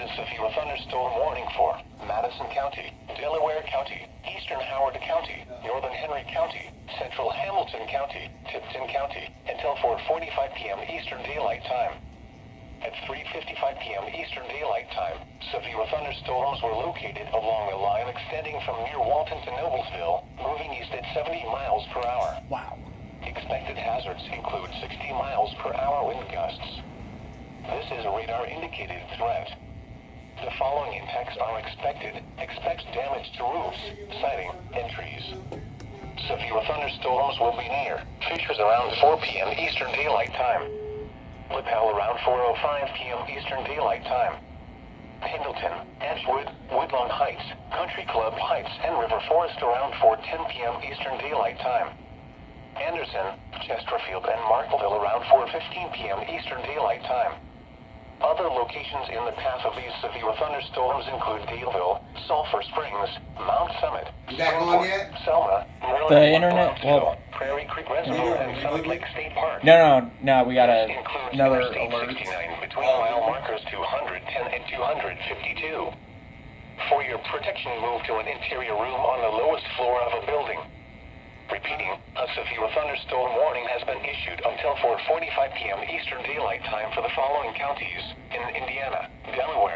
a severe thunderstorm warning for Madison County, Delaware County, Eastern Howard County, Northern Henry County, Central Hamilton County, Tipton County, until 4:45 p.m. Eastern Daylight Time. At 3:55 p.m. Eastern Daylight Time, severe thunderstorms were located along a line extending from near Walton to Noblesville, moving east at 70 miles per hour. Wow. Expected hazards include 60 miles per hour wind gusts. This is a radar-indicated threat. The following impacts are expected. Expect damage to roofs, siding, and trees. Severe thunderstorms will be near. Features around 4 p.m. Eastern Daylight Time. Lapel around 4:05 p.m. Eastern Daylight Time. Pendleton, Edgewood, Woodlawn Heights, Country Club Heights, and River Forest around 4:10 p.m. Eastern Daylight Time. Anderson, Chesterfield, and Markville around 4:15 p.m. Eastern Daylight Time. Other locations in the path of these severe thunderstorms include Daleville, Sulphur Springs, Mount Summit, You back on yet? Selma, Merlin, The internet, well, Prairie Creek Reservoir, and Summit Lake State Park. no, we got Includes another Interstate alert. 69 between mile markers 210 and 252. For your protection, move to an interior room on the lowest floor of a building. Repeating, a severe thunderstorm warning has been issued until 4:45 p.m. Eastern Daylight Time for the following counties in Indiana, Delaware,